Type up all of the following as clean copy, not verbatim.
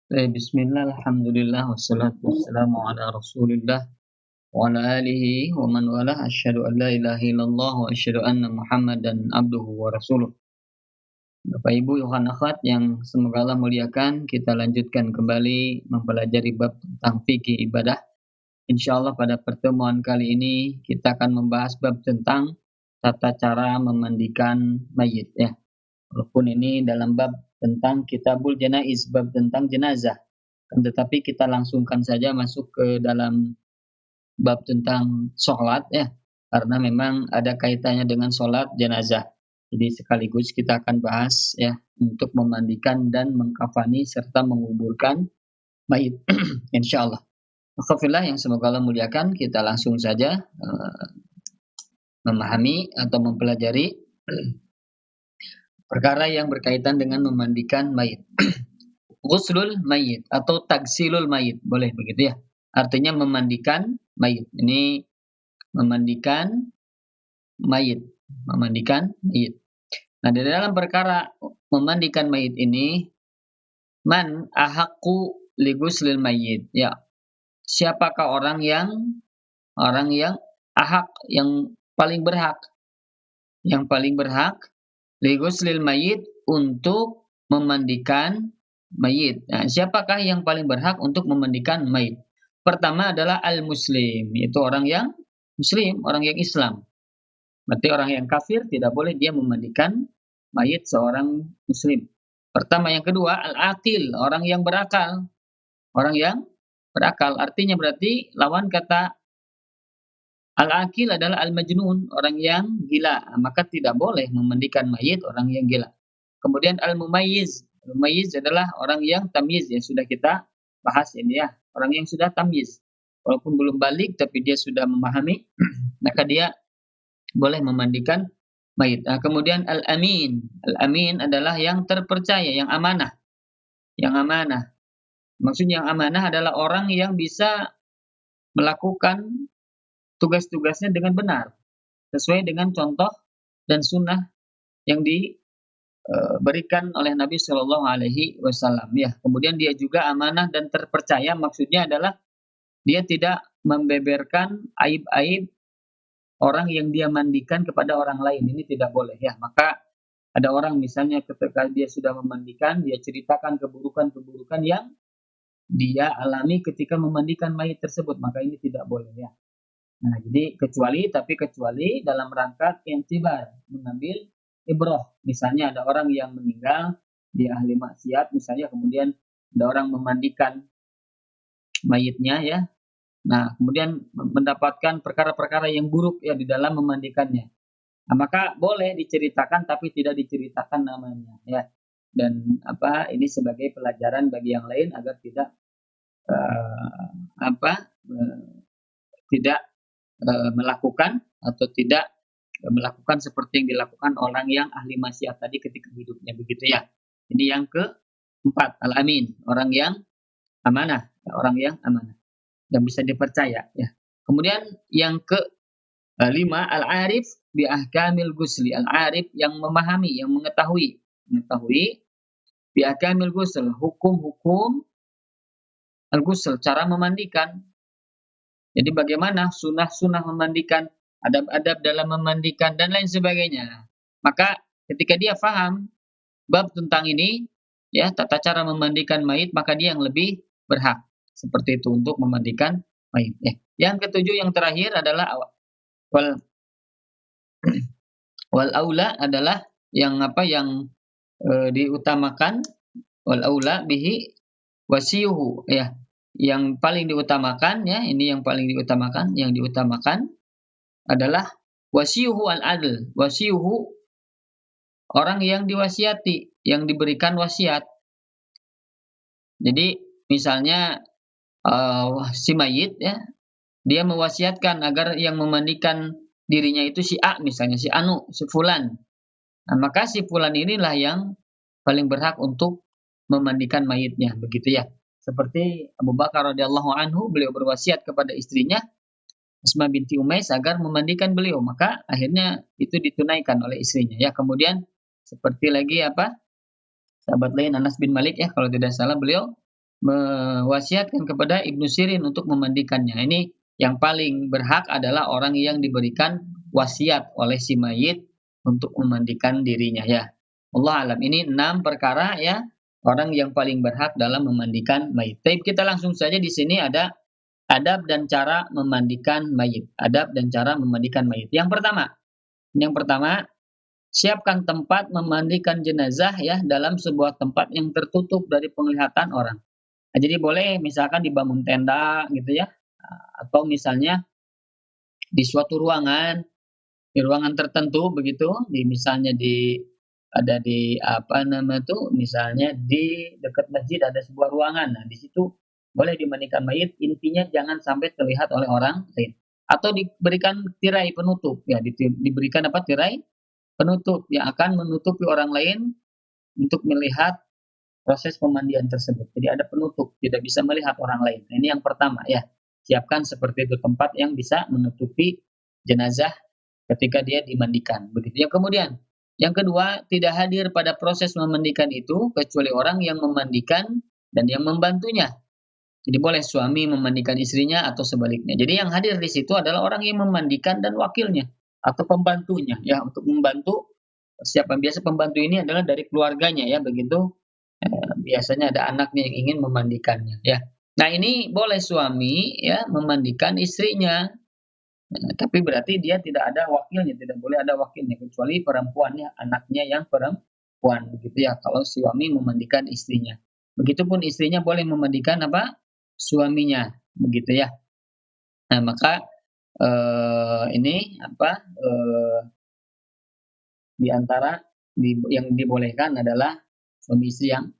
Bismillah, alhamdulillah, wassalatu wassalamu ala rasulillah wa ala alihi wa man walah, asyhadu an la ilaha illallah wa asyhadu anna muhammadan abduhu wa rasuluh. Bapak Ibu, Yohan akhwat yang semoga Allah muliakan, kita lanjutkan kembali mempelajari bab tentang fikih ibadah. Insyaallah pada pertemuan kali ini kita akan membahas bab tentang tata cara memandikan mayit ya. Walaupun ini dalam bab tentang kitabul janaiz, bab tentang jenazah. Tetapi kita langsungkan saja masuk ke dalam bab tentang sholat ya, karena memang ada kaitannya dengan sholat jenazah. Jadi sekaligus kita akan bahas ya untuk memandikan dan mengkafani serta menguburkan mayit. Insyaallah. Alhamdulillah yang semoga Allah muliakan, kita langsung saja memahami atau mempelajari perkara yang berkaitan dengan memandikan mayit. Ghuslul mayit atau tagsilul mayit, boleh begitu ya. Artinya memandikan mayit. Ini memandikan mayit, memandikan mayit. Nah, di dalam perkara memandikan mayit ini, man ahaqqu li ghuslil mayit. Ya, siapakah orang yang ahak, yang paling berhak, li ghuslil mayit, untuk memandikan mayit. Nah, siapakah yang paling berhak untuk memandikan mayit? Pertama adalah al-muslim, yaitu orang yang muslim, orang yang Islam. Berarti orang yang kafir tidak boleh dia memandikan mayit seorang muslim. Pertama, yang kedua al-aqil, orang yang berakal. Orang yang berakal artinya berarti lawan kata al-aqil adalah al-majnun, orang yang gila. Maka tidak boleh memandikan mayit orang yang gila. Kemudian al-mumayyiz. Mumayyiz adalah orang yang tamyiz, yang sudah kita bahas ini ya. Orang yang sudah tamyiz. Walaupun belum balik tapi dia sudah memahami, maka dia boleh memandikan mayit. Nah, kemudian al-amin. Al-amin adalah yang terpercaya, yang amanah. Yang amanah. Maksudnya yang amanah adalah orang yang bisa melakukan tugas-tugasnya dengan benar, sesuai dengan contoh dan sunnah yang diberikan oleh Nabi Shallallahu Alaihi Wasallam. Ya, kemudian dia juga amanah dan terpercaya. Maksudnya adalah dia tidak membeberkan aib-aib orang yang dia mandikan kepada orang lain. Ini tidak boleh ya. Maka ada orang misalnya ketika dia sudah memandikan, dia ceritakan keburukan-keburukan yang dia alami ketika memandikan mayit tersebut. Maka ini tidak boleh ya. Nah, jadi kecuali dalam rangka intibar, mengambil ibrah. Misalnya ada orang yang meninggal, dia ahli maksiat misalnya, kemudian ada orang memandikan mayitnya ya. Nah, kemudian mendapatkan perkara-perkara yang buruk ya di dalam memandikannya. Nah, maka boleh diceritakan tapi tidak diceritakan namanya ya. Dan ini sebagai pelajaran bagi yang lain agar tidak uh, apa uh, tidak melakukan atau tidak melakukan seperti yang dilakukan orang yang ahli maksiat tadi ketika hidupnya, begitu ya. Ini yang keempat, al-amin, orang yang amanah, orang yang amanah dan bisa dipercaya ya. Kemudian yang kelima, al-arif bi ahkamil ghusli, al-arif yang memahami, yang mengetahui bi ahkamil ghusl, hukum-hukum al-ghusl, cara memandikan. Jadi bagaimana sunnah-sunnah memandikan, adab-adab dalam memandikan dan lain sebagainya. Maka ketika dia faham bab tentang ini ya, tata cara memandikan mayit, maka dia yang lebih berhak seperti itu untuk memandikan mayit ya. Yang ketujuh, yang terakhir adalah wal wal aula, adalah yang diutamakan, wal aula bihi wasiyuhu ya, yang paling diutamakan ya, ini yang paling diutamakan, yang diutamakan adalah wasiyuhu al-adl, wasiyuhu orang yang diwasiati, yang diberikan wasiat. Jadi misalnya si mayit ya, dia mewasiatkan agar yang memandikan dirinya itu si A, misalnya si Anu, si Fulan. Nah, maka si Fulan inilah yang paling berhak untuk memandikan mayitnya, begitu ya. Seperti Abu Bakar radhiyallahu anhu, beliau berwasiat kepada istrinya Asma binti Umais agar memandikan beliau, maka akhirnya itu ditunaikan oleh istrinya ya. Kemudian seperti lagi sahabat lain, Anas bin Malik ya, kalau tidak salah, beliau mewasiatkan kepada Ibnu Sirin untuk memandikannya. Ini yang paling berhak adalah orang yang diberikan wasiat oleh si mayit untuk memandikan dirinya ya. Allah alam. Ini 6 perkara ya orang yang paling berhak dalam memandikan mayit. Tapi kita langsung saja di sini ada adab dan cara memandikan mayit. Adab dan cara memandikan mayit. Yang pertama, siapkan tempat memandikan jenazah ya dalam sebuah tempat yang tertutup dari penglihatan orang. Nah, jadi boleh misalkan dibangun tenda gitu ya, atau misalnya di suatu ruangan, di ruangan tertentu begitu, misalnya ada di apa nama tuh, misalnya di dekat masjid ada sebuah ruangan. Nah, di situ boleh dimandikan mayit, intinya jangan sampai terlihat oleh orang lain. Atau diberikan tirai penutup ya, diberikan apa tirai penutup yang akan menutupi orang lain untuk melihat proses pemandian tersebut. Jadi ada penutup, tidak bisa melihat orang lain. Nah, ini yang pertama ya. Siapkan seperti itu tempat yang bisa menutupi jenazah ketika dia dimandikan. Begitu. Yang kedua, tidak hadir pada proses memandikan itu kecuali orang yang memandikan dan yang membantunya. Jadi boleh suami memandikan istrinya atau sebaliknya. Jadi yang hadir di situ adalah orang yang memandikan dan wakilnya atau pembantunya ya untuk membantu siapa biasa pembantu ini adalah dari keluarganya ya begitu. Biasanya ada anaknya yang ingin memandikannya ya. Nah, ini boleh suami ya memandikan istrinya. Tapi berarti dia tidak ada wakilnya, tidak boleh ada wakilnya kecuali perempuannya, anaknya yang perempuan begitu ya. Kalau suami memandikan istrinya. Begitupun istrinya boleh memandikan apa? Suaminya, begitu ya. Nah, maka ini apa? Di antara yang dibolehkan adalah suami istri yang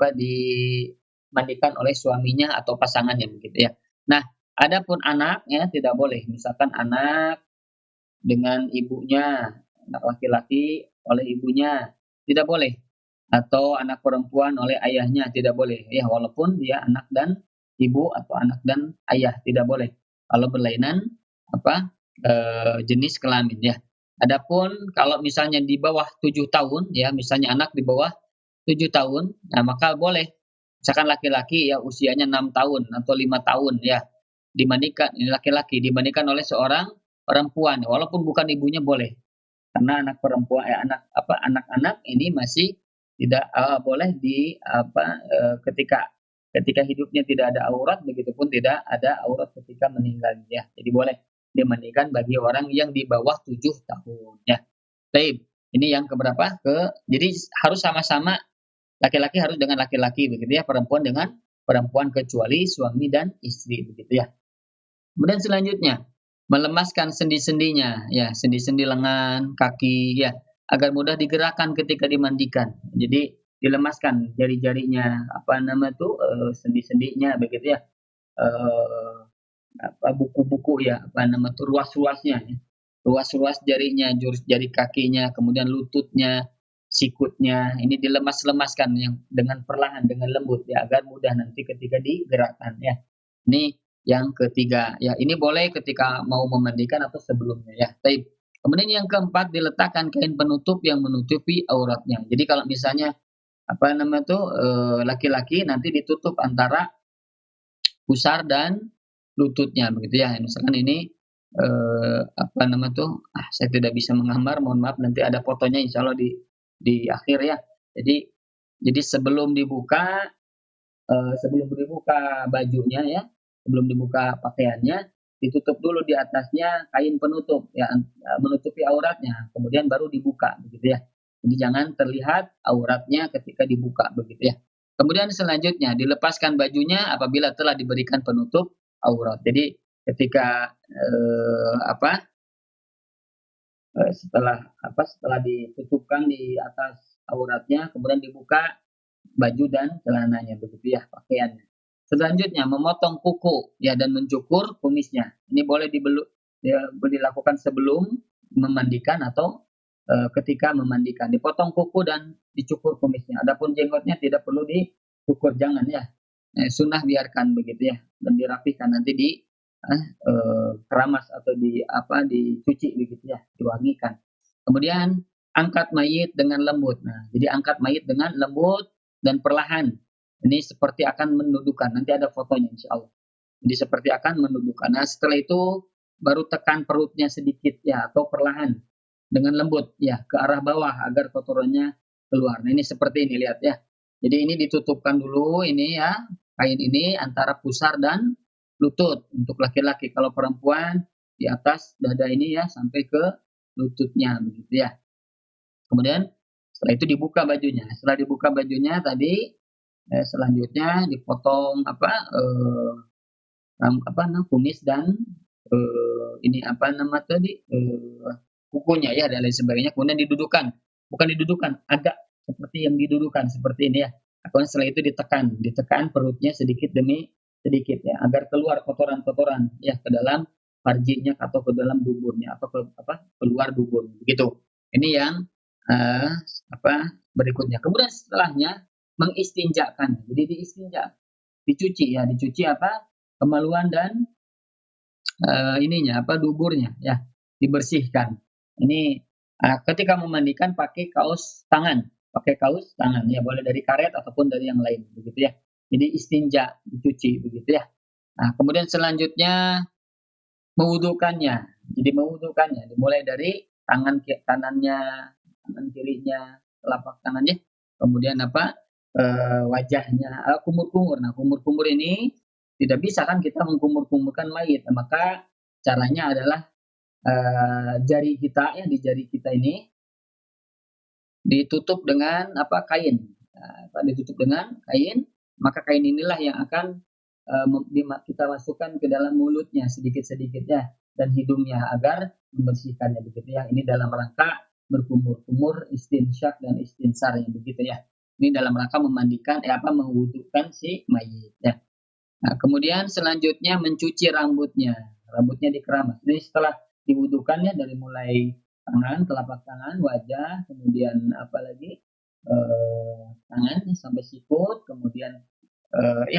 dimandikan oleh suaminya atau pasangannya begitu ya. Nah, adapun anak ya tidak boleh. Misalkan anak dengan ibunya, anak laki-laki oleh ibunya tidak boleh. Atau anak perempuan oleh ayahnya tidak boleh. Ya, walaupun dia anak dan ibu atau anak dan ayah tidak boleh. Kalau berlainan apa jenis kelamin ya. Adapun kalau misalnya di bawah 7 tahun ya, misalnya anak di bawah 7 tahun, nah maka boleh. Misalkan laki-laki ya usianya 6 tahun atau 5 tahun ya, dimandikan ini laki-laki dimandikan oleh seorang perempuan, walaupun bukan ibunya boleh. Karena anak perempuan anak-anak ini masih tidak boleh ketika ketika hidupnya tidak ada aurat, begitupun tidak ada aurat ketika meninggal ya. Jadi boleh dimandikan bagi orang yang di bawah 7 tahun ya. Baik, ini yang keberapa? Jadi harus sama-sama laki-laki harus dengan laki-laki begitu ya, perempuan dengan perempuan kecuali suami dan istri begitu ya. Kemudian selanjutnya, melemaskan sendi-sendinya ya, sendi-sendi lengan, kaki ya, agar mudah digerakkan ketika dimandikan. Jadi dilemaskan jari-jarinya, sendi-sendinya begitu ya. Eh, buku-buku ya, ruas-ruasnya ya. Ruas-ruas jarinya, jari kakinya, kemudian lututnya, sikutnya, ini dilemas-lemaskan yang dengan perlahan, dengan lembut ya, agar mudah nanti ketika digerakkan ya. Ini yang ketiga ya, ini boleh ketika mau memandikan atau sebelumnya ya. Baik. Kemudian yang keempat, diletakkan kain penutup yang menutupi auratnya. Jadi kalau misalnya laki-laki nanti ditutup antara pusar dan lututnya begitu ya. Misalkan ini saya tidak bisa menggambar, mohon maaf, nanti ada fotonya insya Allah di akhir ya. Jadi sebelum dibuka bajunya ya, sebelum dibuka pakaiannya, ditutup dulu di atasnya kain penutup ya, menutupi auratnya, kemudian baru dibuka begitu ya. Jadi jangan terlihat auratnya ketika dibuka begitu ya. Kemudian selanjutnya dilepaskan bajunya apabila telah diberikan penutup aurat. Jadi ketika setelah ditutupkan di atas auratnya, kemudian dibuka baju dan celananya begitu ya, pakaiannya. Selanjutnya memotong kuku ya dan mencukur kumisnya. Ini boleh dilakukan sebelum memandikan atau ketika memandikan. Dipotong kuku dan dicukur kumisnya. Adapun jenggotnya tidak perlu dicukur, jangan ya. Sunnah biarkan begitu ya, dan dirapikan nanti keramas atau dicuci begitu ya, diwangikan. Kemudian angkat mayit dengan lembut. Nah, jadi angkat mayit dengan lembut dan perlahan. Ini seperti akan mendudukan. Nanti ada fotonya insya Allah. Jadi seperti akan mendudukan. Nah, setelah itu baru tekan perutnya sedikit ya atau perlahan dengan lembut ya ke arah bawah agar kotorannya keluar. Nah, ini seperti ini lihat ya. Jadi ini ditutupkan dulu ini ya kain ini antara pusar dan lutut untuk laki-laki. Kalau perempuan di atas dada ini ya sampai ke lututnya begitu ya. Kemudian setelah itu dibuka bajunya. Setelah dibuka bajunya tadi selanjutnya dipotong kumis dan ini apa nama tadi kukunya ya dan lain sebagainya. Kemudian didudukan, bukan didudukan, agak seperti yang didudukan seperti ini ya. Kemudian setelah itu ditekan perutnya sedikit demi sedikit ya agar keluar kotoran-kotoran ya ke dalam farjinya atau ke dalam duburnya atau keluar dubur begitu. Ini yang eh, berikutnya. Kemudian setelahnya mengistinjakan. Jadi diistinja, dicuci kemaluan dan ininya duburnya ya dibersihkan. Ini ketika memandikan pakai kaos tangan ya boleh dari karet ataupun dari yang lain begitu ya. Jadi istinja dicuci begitu ya. Nah, kemudian selanjutnya mewudukannya. Jadi mewudukannya dimulai dari tangan kanannya, tangan kirinya, telapak tangannya, kemudian wajahnya, kumur-kumur. Nah, kumur-kumur ini tidak bisa kan kita mengkumur-kumurkan mayit. Maka caranya adalah jari kita ya di jari kita ini ditutup dengan kain. Ditutup dengan kain, maka kain inilah yang akan kita masukkan ke dalam mulutnya sedikit-sedikit ya dan hidungnya agar membersihkannya begitu ya. Ini dalam rangka berkumur-kumur istinsyak dan istinsar yang begitu ya. Ini dalam rangka memandikan mewudukan si mayit ya. Nah, kemudian selanjutnya mencuci rambutnya. Rambutnya dikeramas. Ini setelah diwudukannya dari mulai tangan, telapak tangan, wajah, kemudian tangan sampai sikut, kemudian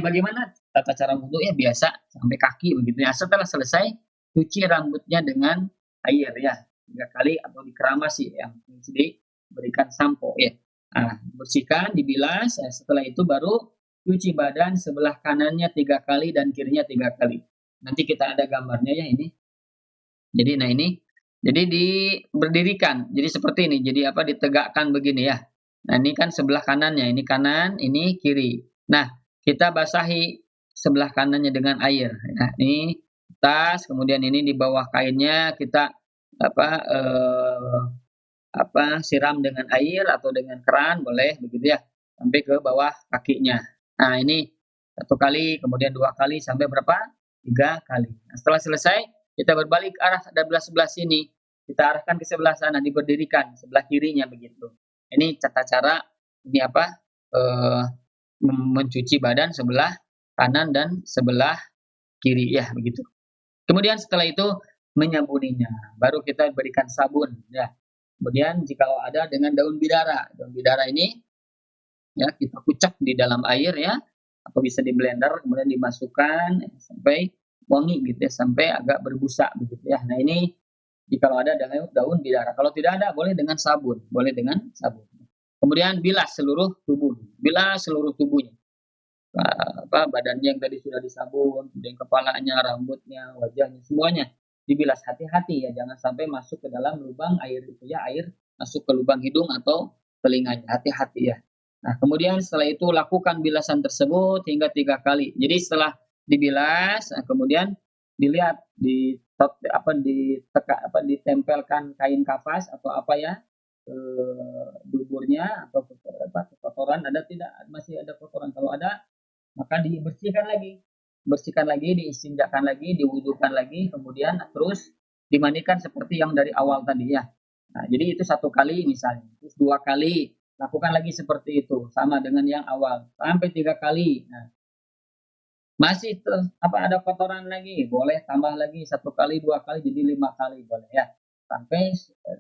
bagaimana tata cara wudhu ya biasa sampai kaki begitu ya. Setelah selesai cuci rambutnya dengan air ya 3 kali atau dikeramas sih yang diberikan sampo ya. Nah, bersihkan, dibilas. Setelah itu baru cuci badan sebelah kanannya 3 kali dan kirinya 3 kali. Nanti kita ada gambarnya ya ini. Jadi jadi berdirikan. Jadi seperti ini. Jadi ditegakkan begini ya. Nah, ini kan sebelah kanannya, ini kanan, ini kiri. Nah, kita basahi sebelah kanannya dengan air. Nah, ini tas, kemudian ini di bawah kainnya kita siram dengan air atau dengan keran boleh begitu ya sampai ke bawah kakinya. Nah, ini 1 kali, kemudian 2 kali sampai berapa? 3 kali. Nah, setelah selesai kita berbalik arah dari sebelah sini. Kita arahkan ke sebelah sana, diberdirikan sebelah kirinya begitu. Ini tata cara ini mencuci badan sebelah kanan dan sebelah kiri ya begitu. Kemudian setelah itu menyabuninya, baru kita berikan sabun ya. Kemudian jikalau ada dengan daun bidara. Daun bidara ini ya kita kucek di dalam air ya atau bisa di blender kemudian dimasukkan sampai wangi gitu ya, sampai agak berbusa begitu ya. Nah, ini jikalau ada dengan daun bidara. Kalau tidak ada boleh dengan sabun, Kemudian bilas seluruh tubuhnya. Badannya yang tadi sudah disabun, kemudian kepalanya, rambutnya, wajahnya, semuanya dibilas. Hati-hati ya, jangan sampai masuk ke dalam lubang air itu ya, air masuk ke lubang hidung atau telinganya. Hati-hati ya. Nah, kemudian setelah itu lakukan bilasan tersebut hingga 3 kali. Jadi setelah dibilas, kemudian dilihat ditempelkan kain kafas atau duburnya atau kotoran ada tidak, masih ada kotoran. Kalau ada maka bersihkan lagi, diistinjakan lagi, diwudukan lagi, kemudian terus dimandikan seperti yang dari awal tadi ya. Nah, jadi itu 1 kali misalnya, terus 2 kali lakukan lagi seperti itu sama dengan yang awal sampai 3 kali. Nah, masih ada kotoran lagi, boleh tambah lagi 1 kali, 2 kali, jadi 5 kali boleh ya. Sampai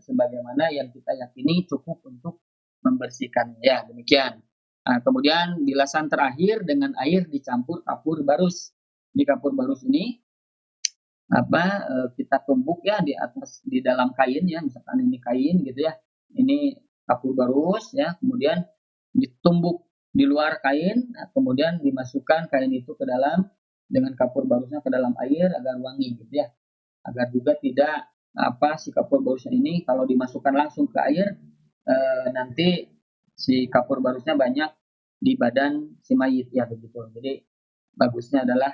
sebagaimana yang kita yakini cukup untuk membersihkannya ya, demikian. Nah, kemudian bilasan terakhir dengan air dicampur kapur barus. Di kapur barus ini kita tumbuk ya di dalam kain ya, misalkan ini kain gitu ya. Ini kapur barus ya, kemudian ditumbuk di luar kain, kemudian dimasukkan kain itu ke dalam dengan kapur barusnya ke dalam air agar wangi gitu ya. Agar juga tidak si kapur barusnya ini kalau dimasukkan langsung ke air nanti si kapur barusnya banyak di badan si mayit ya begitu. Jadi bagusnya adalah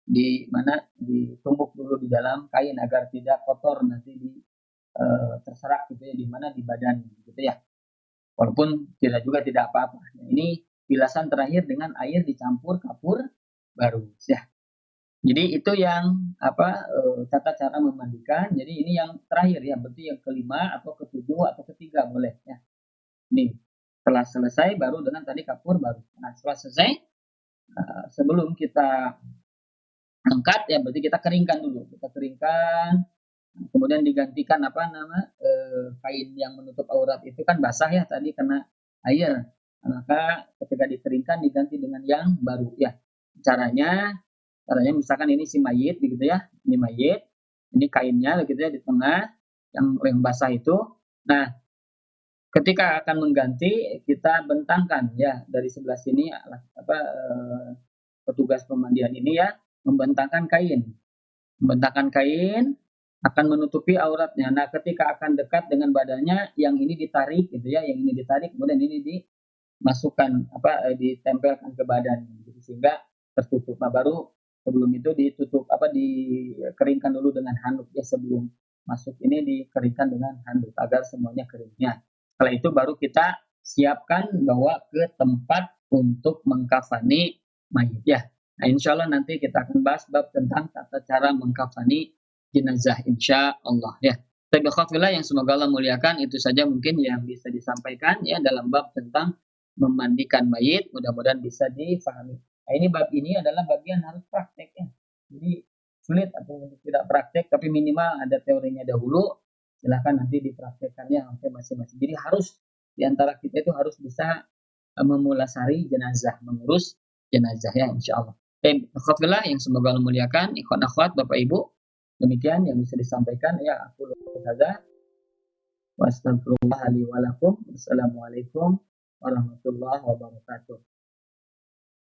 ditumbuk dulu di dalam kain agar tidak kotor nanti terserak gitu ya di mana di badan gitu ya. Walaupun tidak apa-apa. Nah, ini bilasan terakhir dengan air dicampur kapur barus ya. Jadi itu yang tata cara memandikan. Jadi ini yang terakhir ya, berarti yang kelima atau ketujuh atau ketiga boleh ya. Nih, setelah selesai baru dengan tadi kapur baru. Nah, setelah selesai sebelum kita angkat ya berarti kita keringkan dulu. Kita keringkan kemudian digantikan kain yang menutup aurat itu kan basah ya tadi karena air. Maka ketika dikeringkan diganti dengan yang baru ya. Caranya misalkan ini si mayit begitu ya. Ini mayit, ini kainnya begitu ya di tengah yang basah itu. Nah, ketika akan mengganti kita bentangkan ya dari sebelah sini petugas pemandian ini ya membentangkan kain. Membentangkan kain akan menutupi auratnya. Nah, ketika akan dekat dengan badannya, yang ini ditarik gitu ya, yang ini ditarik, kemudian ini dimasukkan ditempelkan ke badan, gitu, sehingga tertutup. Nah, baru sebelum itu dikeringkan dulu dengan handuk ya sebelum masuk ini dikeringkan dengan handuk agar semuanya keringnya. Setelah itu baru kita siapkan bawa ke tempat untuk mengkafani mayit ya. Nah, insya Allah nanti kita akan bahas bab tentang tata cara mengkafani jenazah insya Allah ya. Tapi yang semoga Allah muliakan itu saja mungkin yang bisa disampaikan ya dalam bab tentang memandikan mayit. Mudah-mudahan bisa difahami. Nah, ini bab ini adalah bagian harus praktek ya. Jadi sulit atau tidak praktek tapi minimal ada teorinya dahulu. Silahkan nanti dipraktekkannya sampai masing-masing. Jadi harus diantara kita itu harus bisa memulasari jenazah, mengurus jenazah ya insya Allah. Alhamdulillah yang semoga Allah muliakan, ikhwan akhwat, Bapak Ibu. Demikian yang bisa disampaikan ya aku hadza wa astagfirullah li wa lakum. Wassalamualaikum warahmatullahi wabarakatuh.